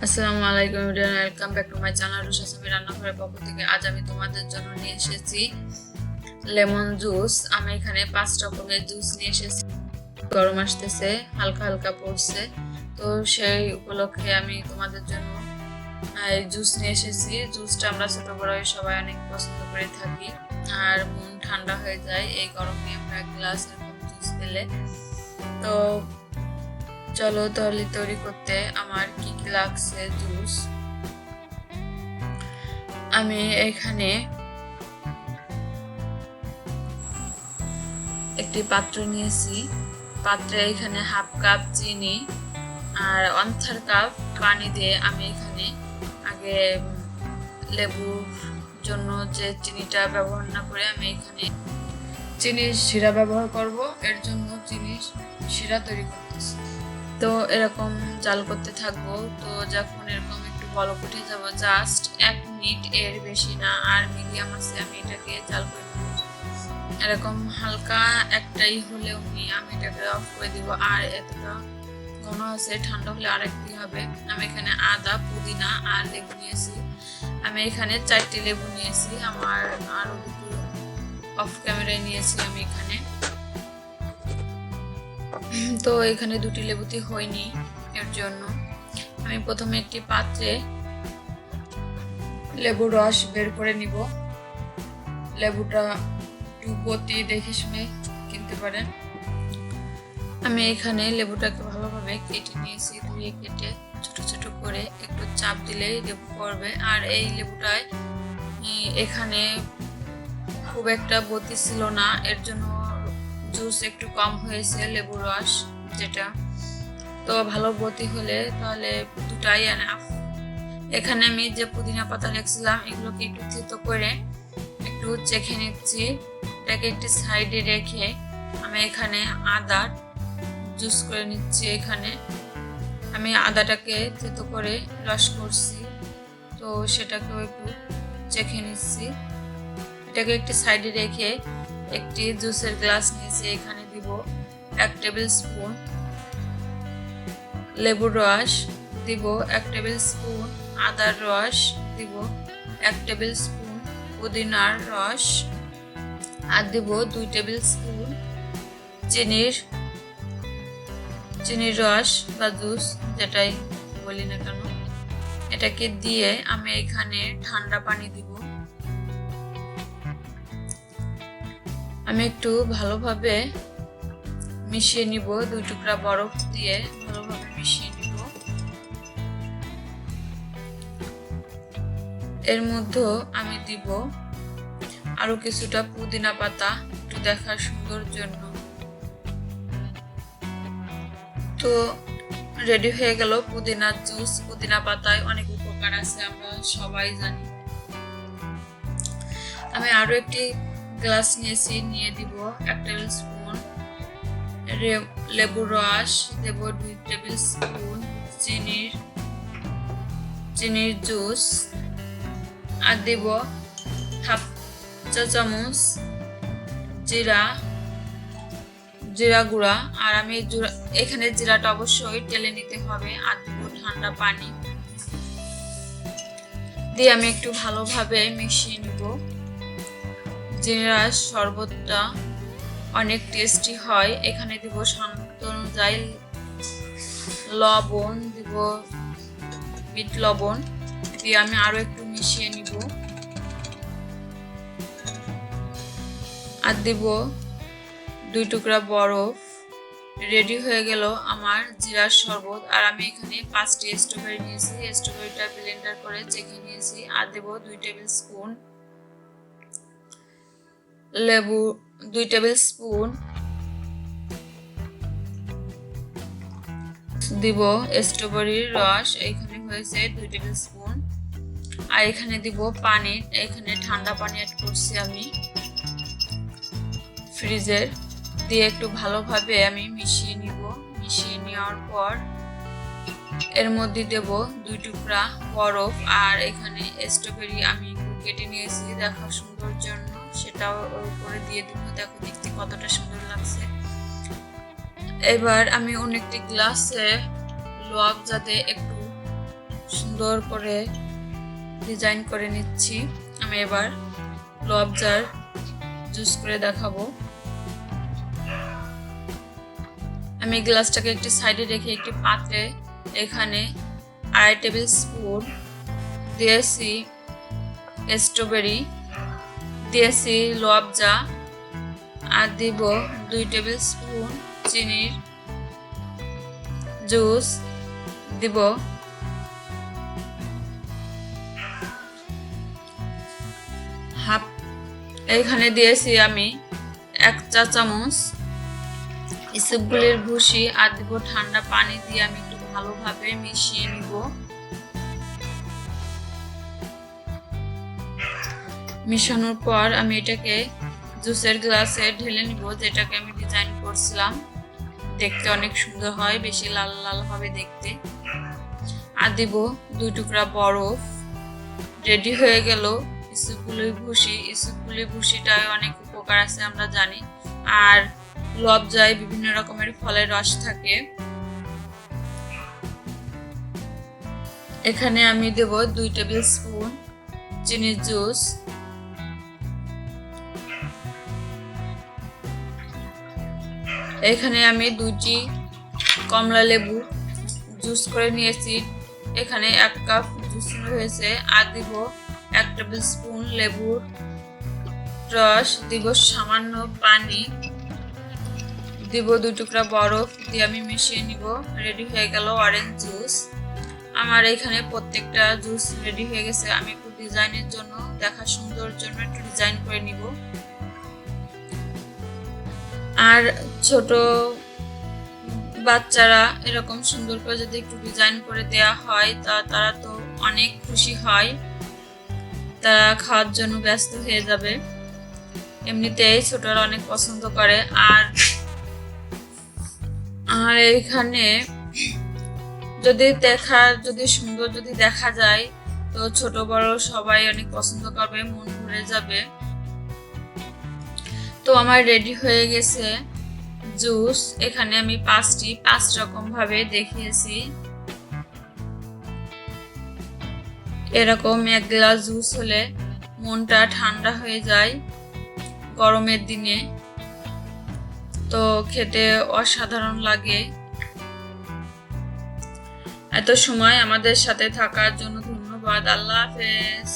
আসসালামু আলাইকুম everyone, welcome back to my channel রুশাসামি রান্নাঘরের পক্ষ থেকে। আজ আমি তোমাদের জন্য নিয়ে এসেছি লেমন জুস। আমি এখানে 5 রকমের জুস নিয়ে এসেছি। গরম আসতেছে, হালকা হালকা পড়ছে, তো সেই উপলক্ষে আমি তোমাদের জন্য এই জুস নিয়ে এসেছি। জুসটা আমরা ছোট বড় সবাই অনেক পছন্দ করে থাকি, আর মন ঠান্ডা হয়ে যায় এই গরমে আমরা এক গ্লাস এরকম জুস পেলে। তো চলো তাহলে তৈরি করতে আমার কি কি লাগছে জুস। আমি এখানে একটি পাত্র নিয়েছি। পাত্রে এখানে হাফ কাপ চিনি আর 1/3 কাপ পানি দিয়ে আমি এখানে আগে লেবুর জন্য যে চিনিটা ব্যবহার না করে আমি এখানে চিনির শিরা ব্যবহার করব। এর জন্য চিনির শিরা তৈরি করতেছি। তো এরকম জাল করতে থাকবো। তো যখন এরকম একটু বলক উঠে যাবো, জাস্ট 1 মিনিট, এর বেশি না, আর মিডিয়াম আছে আমি এটাকে জাল করে দেবো। এরকম হালকা একটাই হলেও আমি এটাকে অফ করে দিব। আর এতটা ঘন আছে, ঠান্ডা হলে আরেকটি হবে। আমি এখানে আদা, পুদিনা আর লেবু নিয়েছি। আমি এখানে 4টি লেবু নিয়েছি। আমার আরো দুটো অফ ক্যামেরায় নিয়েছি আমি এখানে। তো এখানে 2টি লেবুতে হয়নি, এর জন্য আমি প্রথমে একটি পাত্রে লেবুর রস বের করে নিব। লেবুটা একটু বতি দেখে শুনে কিনতে পারেন। আমি এখানে লেবুটাকে ভালোভাবে কেটে নিয়েছি। ধুয়ে কেটে ছোট ছোট করে একটু চাপ দিলেই লেবু পড়বে। আর এই লেবুটায় এখানে খুব একটা বতি ছিল না, এর জন্য জুস একটু কম হয়েছে, লেবুর রস যেটা। তো ভালো বতি হলে তাহলে দুটাই এনাফ। এখানে আমি যে পুদিনা পাতা রেখেছিলাম এগুলোকে একটু থেতো করে একটু চেখে নিচ্ছি। এটাকে একটি সাইডে রেখে আমি এখানে আদার জুস করে নিচ্ছি। এখানে আমি আদাটাকে থেতো করে রস করছি, তো সেটাকেও একটু চেখে নিচ্ছি। এটাকে একটি সাইডে রেখে একটি জুসের গ্লাস নিয়েছি। এখানে দিব 1 টেবিল স্পুন লেবুর রস, দিব 1 টেবিল স্পুন আদার রস, দিব 1 টেবিল স্পুন পুদিনার রস, আর দিব 2 টেবিল স্পুন চিনির রস বা জুস যেটাই বলি না কেন। এটাকে দিয়ে আমি এখানে ঠান্ডা পানি দিব। আমি একটু ভালোভাবে মিশিয়ে নিব, 2 টুকরা বরফ দিয়ে ভালোভাবে মিশিয়ে নিব। এর মধ্যে আমি দিব আরো কিছুটা পুদিনা পাতা, একটু দেখার সুন্দর জন্য। তো রেডি হয়ে গেল পুদিনার জুস। পুদিনা পাতায় অনেক উপকার আছে, আমরা সবাই জানি। আমি আরো একটি গ্লাস নিয়েছি, নিয়ে দিব 1 টেবিল স্পুন লেবুর রস, দেব 2 টেবিল স্পুন চিনির জুস, আর দেব হাফ চা চামচ জিরা গুঁড়া। আর আমি এখানে জিরাটা অবশ্যই টেলে নিতে হবে। আর দেব ঠান্ডা পানি দিয়ে আমি একটু ভালোভাবে মিশিয়ে নিব। জিরার শরবতটা অনেক টেস্টি হয়। এখানে দিব স্বাদ অনুযায়ী লবণ, দিব বিট লবণ দিয়ে আমি আরো একটু মিশিয়ে নিব। আর দিব 2 টুকরা বরফ। রেডি হয়ে গেল আমার জিরার শরবত। আর আমি এখানে 5টি স্ট্রবেরি নিয়েছি, স্ট্রবেরিটা ব্লেন্ডার করে চেখে নিয়েছি। আর দেব 2 টেবিল স্পুন লেবু, 2 টেবিল স্পুন দিব স্ট্রবেরির রস, এখানে হয়েছে 2 টেবিল স্পুন। আর এখানে দিব পানি, এখানে ঠান্ডা পানি অ্যাড করছি আমি ফ্রিজের, দিয়ে একটু ভালোভাবে আমি মিশিয়ে নিব। মিশিয়ে নেওয়ার পর এর মধ্যে দেব 2 টুকরা বরফ। আর এখানে স্ট্রবেরি আমি কেটে নিয়েছি দেখার সুন্দর জন্য, সেটাও ওর উপরে দিয়ে দিব। দেখো দেখতে কতটা সুন্দর লাগছে। এবার আমি অনেকটি গ্লাসে লব যাতে একটু সুন্দর করে ডিজাইন করে নিচ্ছি। আমি এবার রূআফজার জুস করে দেখাবো। আমি গ্লাসটাকে একটি সাইডে রেখে একটি পাত্রে এখানে 2.5 টেবিল স্পুন দিয়েছি স্ট্রবেরি, দিয়েছি রূআফজা, আর দিব 2 টেবিল স্পুন চিনির জুস, দিব হাফ, এখানে দিয়েছি আমি 1 চা চামচ ইসবগুলির ভুসি, আর দিব ঠান্ডা পানি দিয়ে আমি একটু ভালোভাবে মিশিয়ে নিব। মিশানোর পর আমি এটাকে জুসের গ্লাসে ঢেলে নিব, যেটাকে আমি ডিজাইন করছিলাম। দেখতে অনেক সুন্দর হয়, বেশি লাল লাল হবে দেখতে। আর দিব 2 টুকরা বরফ। রেডি হয়ে গেল ইসবগুলির ভুসি। ইসবগুলির ভুসিটায় অনেক উপকার আছে আমরা জানি, আর রূআফজায় বিভিন্ন রকমের ফলের রস থাকে। এখানে আমি দেব 2 টেবিল স্পুন চিনির জুস, এখানে আমি 2টি কমলা লেবু জুস করে নিয়েছি, এখানে 1 কাপ জুস হয়েছে। আর দিব 1 টেবিল স্পুন লেবুর রস, দিব সামান্য পানি, দিব 2 টুকরা বরফ দিয়ে আমি মিশিয়ে নিব। রেডি হয়ে গেল অরেঞ্জ জুস। আমার এখানে প্রত্যেকটা জুস রেডি হয়ে গেছে। আমি একটু ডিজাইনের জন্য, দেখা সুন্দর জন্য একটু ডিজাইন করে নিব। আর ছোট বাচ্চারা এরকম সুন্দর করে যদি একটু ডিজাইন করে দেয়া হয় তারা তো অনেক খুশি হয়, তারা খাওয়ার জন্য ব্যস্ত হয়ে যাবে। এমনিতেই ছোটরা অনেক পছন্দ করে। আর এখানে যদি সুন্দর যদি দেখা যায় তো ছোট বড় সবাই অনেক পছন্দ করবে, মন ভরে যাবে। তো আমার রেডি হয়ে গেছে জুস। এখানে আমি 5 রকম ভাবে দেখিয়েছি। এরকম 1 গ্লাস জুস হলে মনটা ঠান্ডা হয়ে যায় গরমের দিনে, তো খেতে অসাধারণ লাগে। এত সময় আমাদের সাথে থাকার জন্য ধন্যবাদ। আল্লাহ হাফেজ।